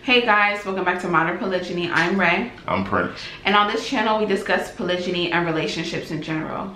Hey guys, welcome back to Modern Polygyny. I'm Ray. I'm Prince. And on this channel, we discuss polygyny and relationships in general.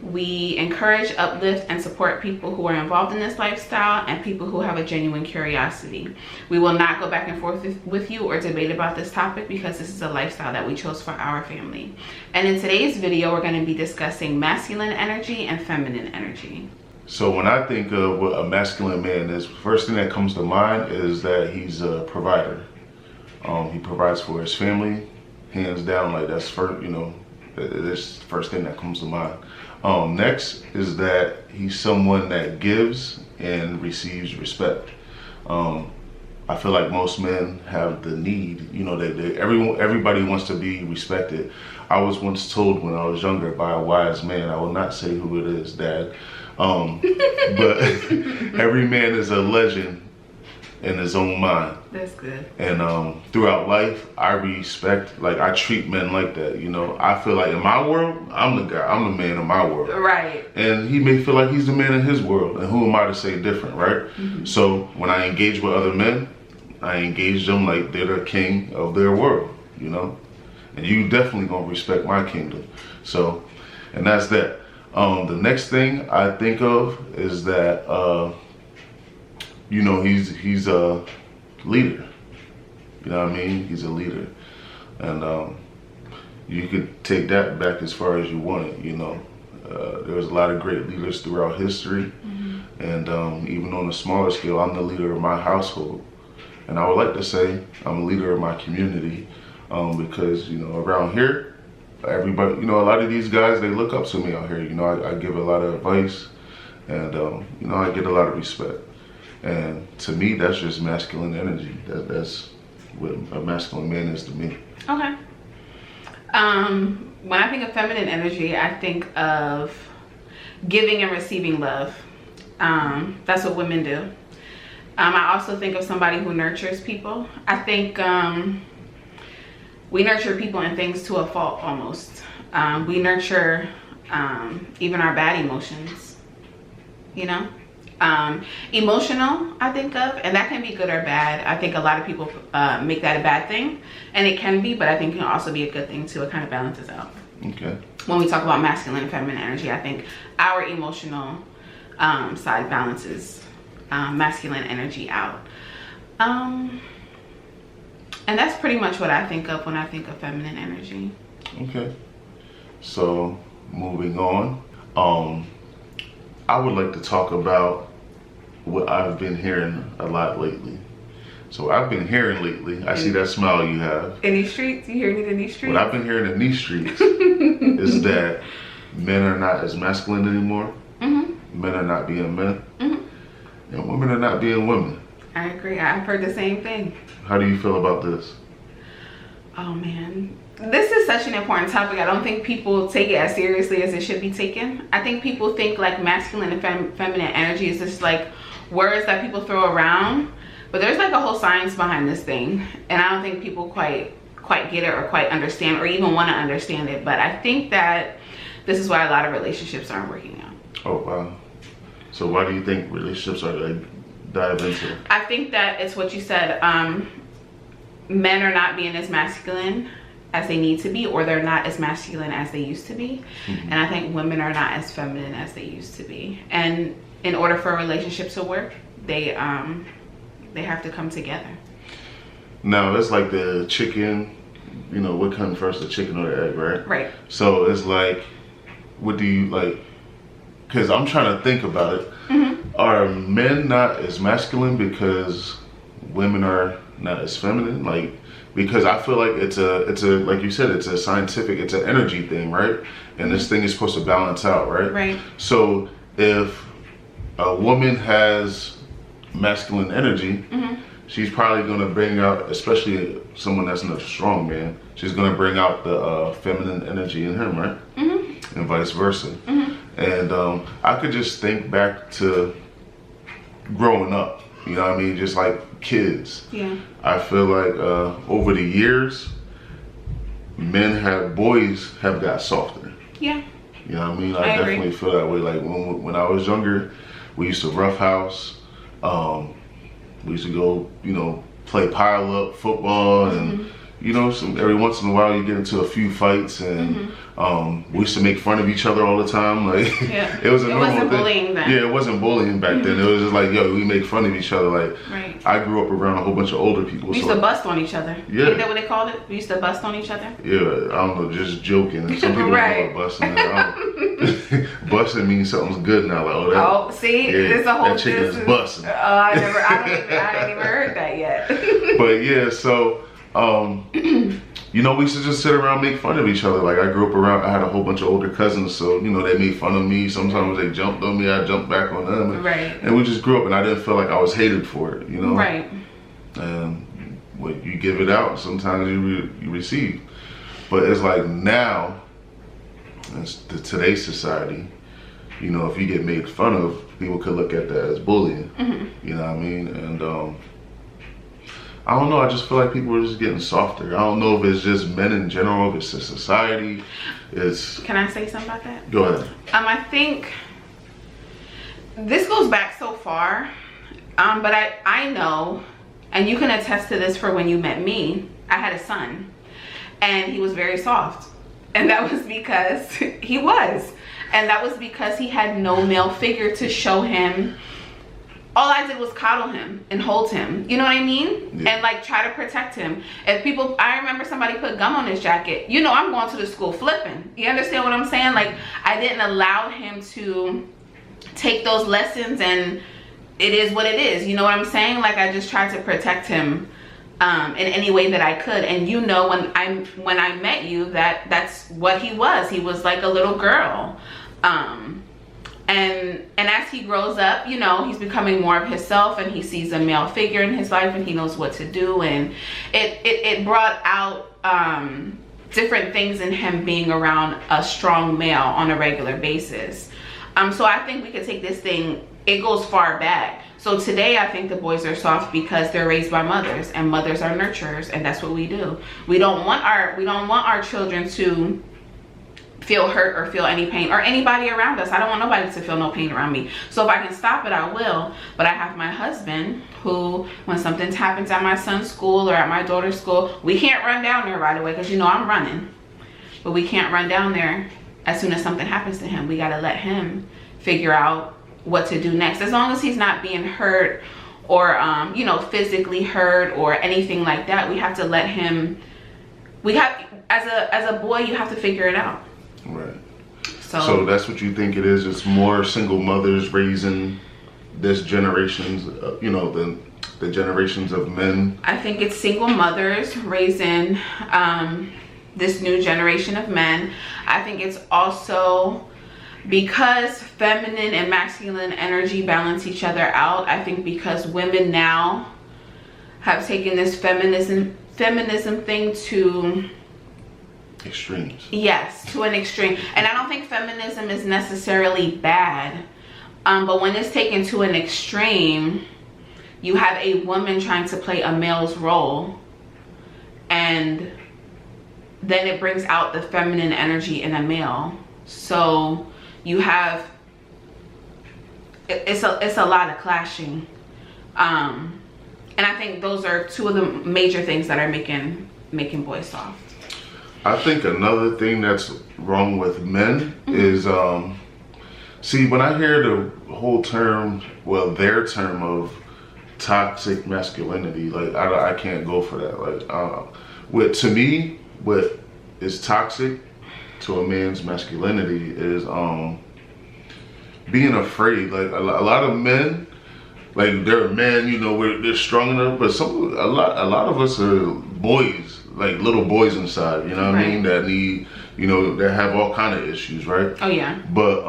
We encourage, uplift, and support people who are involved in this lifestyle and people who have a genuine curiosity. We will not go back and forth with you or debate about this topic because this is a lifestyle that we chose for our family. And in today's video, we're going to be discussing masculine energy and feminine energy. So when I think of what a masculine man is, first thing that comes to mind is that he's a provider. He provides for his family, hands down. Like that's first, that's the first thing that comes to mind. Next is that he's someone that gives and receives respect. I feel like most men have the need, everybody wants to be respected. I was once told when I was younger by a wise man, I will not say who it is, Dad, but every man is a legend in his own mind. That's good. And throughout life, I treat men like that. I feel like in my world, I'm the guy, I'm the man in my world. Right. And he may feel like he's the man in his world. And who am I to say different, right? Mm-hmm. So when I engage with other men, I engage them like they're the king of their world, And you definitely gonna respect my kingdom. So, and that's that. The next thing I think of is that, he's a leader. You know what I mean? He's a leader. And you could take that back as far as you want it, There was a lot of great leaders throughout history. Mm-hmm. And even on a smaller scale, I'm the leader of my household. And I would like to say I'm a leader of my community because, around here, everybody, a lot of these guys, they look up to me out here. I give a lot of advice and, I get a lot of respect. And to me, that's just masculine energy. That's what a masculine man is to me. Okay. When I think of feminine energy, I think of giving and receiving love. That's what women do. I also think of somebody who nurtures people. I think we nurture people and things to a fault almost. We nurture even our bad emotions, Emotional, I think of, and that can be good or bad. I think a lot of people make that a bad thing, and it can be, but I think it can also be a good thing too. It kind of balances out. Okay. When we talk about masculine and feminine energy, I think our emotional side balances masculine energy out. And that's pretty much what I think of when I think of feminine energy. Okay. So moving on, I would like to talk about what I've been hearing a lot lately. So I've been hearing lately, I see that smile you have. In these streets? You hearing it in these streets? What I've been hearing in these streets is that men are not as masculine anymore. Mm-hmm. Men are not being men. Mm-hmm. And women are not being women. I agree. I've heard the same thing. How do you feel about this? Oh man, this is such an important topic. I don't think people take it as seriously as it should be taken. I think people think like masculine and feminine energy is just like words that people throw around, but there's like a whole science behind this thing, and I don't think people quite get it or quite understand or even want to understand it. But I think that this is why a lot of relationships aren't working out. Oh wow. So why do you think relationships are like dive into it? I think that it's what you said. Men are not being as masculine as they need to be, or they're not as masculine as they used to be. Mm-hmm. And I think women are not as feminine as they used to be. And in order for a relationship to work, they have to come together. Now it's like the chicken, what comes first, the chicken or the egg, right? Right. So it's like, what do you like? Because I'm trying to think about it. Mm-hmm. Are men not as masculine because women are not as feminine? Like, because I feel like it's a like you said, it's a scientific, it's an energy thing, right? And this thing is supposed to balance out, right? Right. So if a woman has masculine energy, mm-hmm. she's probably going to bring out, especially someone that's not a strong man, she's going to bring out the feminine energy in him, right? Mm-hmm. And vice versa. Mm-hmm. And I could just think back to growing up, just like kids. Yeah. I feel like over the years, boys have got softer. Yeah. I I definitely feel that way. Like when I was younger, we used to roughhouse. We used to go, play pile up football, and you know, every once in a while you get into a few fights, and we used to make fun of each other all the time. Like it was a normal wasn't thing. Bullying then. Yeah, it wasn't bullying back then. It was just like, yo, we make fun of each other. Like I grew up around a whole bunch of older people. We used to bust on each other. Yeah. Isn't that what they called it? We used to bust on each other. Yeah, I don't know, just joking. Some people don't know what busting. Busting means something's good now. Like, oh, see, there's a whole that chicken is busting. I hadn't even heard that yet. But yeah, so you know, we used to just sit around, make fun of each other. Like I grew up around, I had a whole bunch of older cousins, so you know, they made fun of me. Sometimes they jumped on me, I jumped back on them, and we just grew up, and I didn't feel like I was hated for it, you know. Right. And when you give it out, sometimes you receive. But it's like now, in today's society, you know, if you get made fun of, people could look at that as bullying. You know what I mean? And I don't know, I just feel like people are just getting softer. I don't know if it's just men in general, if it's a society. Can I say something about that? Go ahead. I think this goes back so far, but I know, and you can attest to this, for when you met me, I had a son, and he was very soft. And that was because he was. And that was because he had no male figure to show him. All I did was coddle him and hold him. You know what I mean? Yeah. And like try to protect him. If people, I remember somebody put gum on his jacket. You know, I'm going to the school flipping. You understand what I'm saying? Like, I didn't allow him to take those lessons, and it is what it is. You know what I'm saying? Like, I just tried to protect him in any way that I could. And you know, when I met you, that's what he was. He was like a little girl. And as he grows up, you know, he's becoming more of himself, and he sees a male figure in his life, and he knows what to do. And it brought out different things in him being around a strong male on a regular basis. So I think we could take this thing, it goes far back. So today I think the boys are soft because they're raised by mothers, and mothers are nurturers, and that's what we do. We don't want our children to feel hurt or feel any pain, or anybody around us. I don't want nobody to feel no pain around me. So if I can stop it, I will. But I have my husband who, when something happens at my son's school or at my daughter's school, we can't run down there right away, because you know I'm running. But we can't run down there as soon as something happens to him. We got to let him figure out what to do next. As long as he's not being hurt or you know, physically hurt or anything like that, we have to let him. We have, as a boy, you have to figure it out. Right. So that's what you think it is? It's more single mothers raising this generation's, you know, the generations of men. I think it's single mothers raising this new generation of men. I think it's also because feminine and masculine energy balance each other out. I think because women now have taken this feminism thing to extremes. Yes, to an extreme. And I don't think feminism is necessarily bad, but when it's taken to an extreme, you have a woman trying to play a male's role, and then it brings out the feminine energy in a male. So you have, it's a lot of clashing, and I think those are two of the major things that are making boys soft. I think another thing that's wrong with men is, see, when I hear the whole term, well, their term of toxic masculinity, like I can't go for that. Like, to me, what is toxic to a man's masculinity is being afraid. Like a lot of men, like they're men, you know, they're strong enough, but a lot of us are boys. Like little boys inside, you know what I mean? That need, you know, that have all kind of issues, right? Oh yeah. But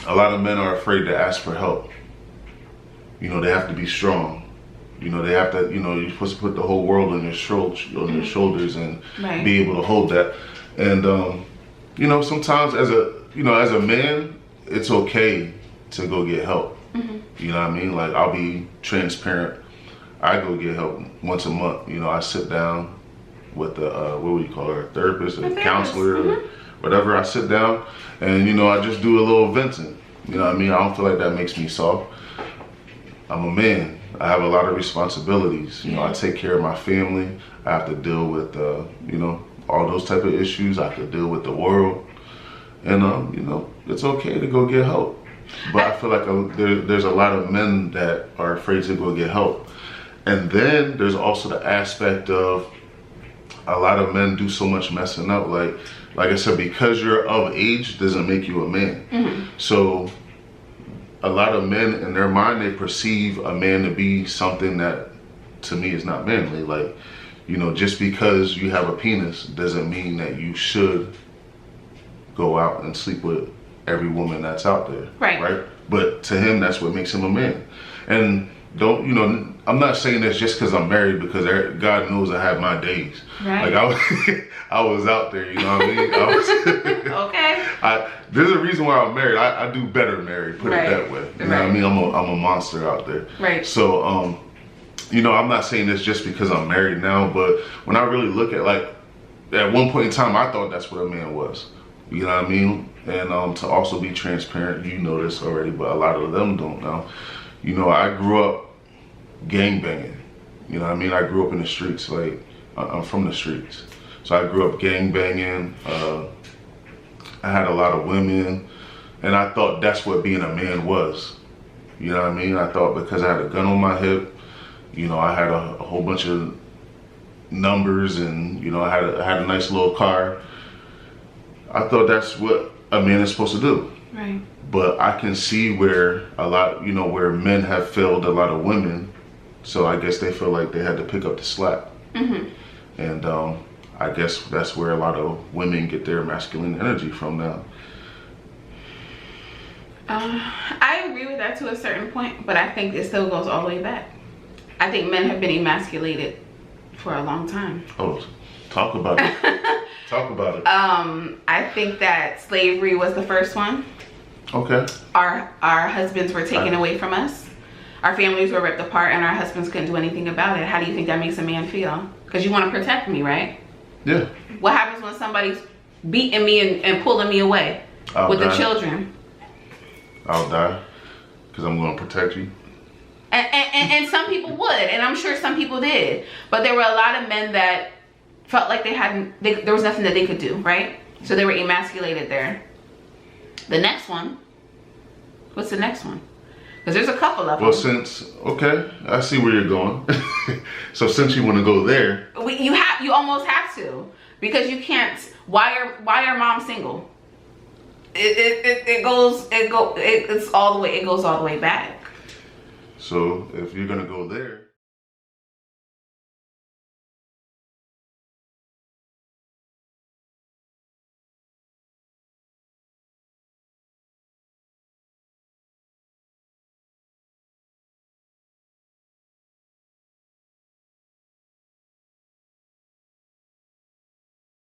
a lot of men are afraid to ask for help. You know, they have to be strong. You know, they have to, you know, you're supposed to put the whole world on your shoulders and be able to hold that. And you know, sometimes as a man, it's okay to go get help. You know what I mean? Like, I'll be transparent. I go get help once a month. You know, I sit down with the what would you call her, a therapist, a counselor, or whatever. I sit down and, you know, I just do a little venting. You know what I mean? I don't feel like that makes me soft. I'm a man. I have a lot of responsibilities. You know, I take care of my family. I have to deal with, you know, all those type of issues. I have to deal with the world. And, you know, it's okay to go get help. But I feel like there's a lot of men that are afraid to go get help. And then there's also the aspect of a lot of men do so much messing up. Like I said, because you're of age doesn't make you a man. So a lot of men in their mind, they perceive a man to be something that to me is not manly. Like, you know, just because you have a penis doesn't mean that you should go out and sleep with every woman that's out there. Right? But to him, that's what makes him a man. And don't, you know, I'm not saying this just because I'm married, because God knows I have my days. Like I was out there, you know what I mean? I was Okay. There's a reason why I'm married. I do better married, put it that way. You know what I mean? I'm a monster out there. So, you know, I'm not saying this just because I'm married now, but when I really look at, like, at one point in time, I thought that's what a man was. You know what I mean? And to also be transparent, you know this already, but a lot of them don't know. You know, I grew up gang banging. You know what I mean? I grew up in the streets. Like, I'm from the streets. So I grew up gang banging. I had a lot of women. And I thought that's what being a man was. You know what I mean? I thought because I had a gun on my hip, you know, I had a whole bunch of numbers, and, you know, I had a nice little car. I thought that's what a man is supposed to do. But I can see where a lot, you know, where men have failed a lot of women. So I guess they feel like they had to pick up the slack. And I guess that's where a lot of women get their masculine energy from now. I agree with that to a certain point, but I think it still goes all the way back. I think men have been emasculated for a long time. Oh, talk about it. Talk about it. I think that slavery was the first one. Okay. Our husbands were taken away from us. Our families were ripped apart, and our husbands couldn't do anything about it. How do you think that makes a man feel? Because you want to protect me, right? Yeah. What happens when somebody's beating me and pulling me away with the children? I'll die because I'm going to protect you. And some people would, and I'm sure some people did. But there were a lot of men that felt like there was nothing that they could do, right? So they were emasculated there. The next one, what's the next one? Because there's a couple of them. Well, okay, I see where you're going. So since you want to go there, you almost have to, because you can't. Why are moms single? It goes all the way back. So if you're gonna go there.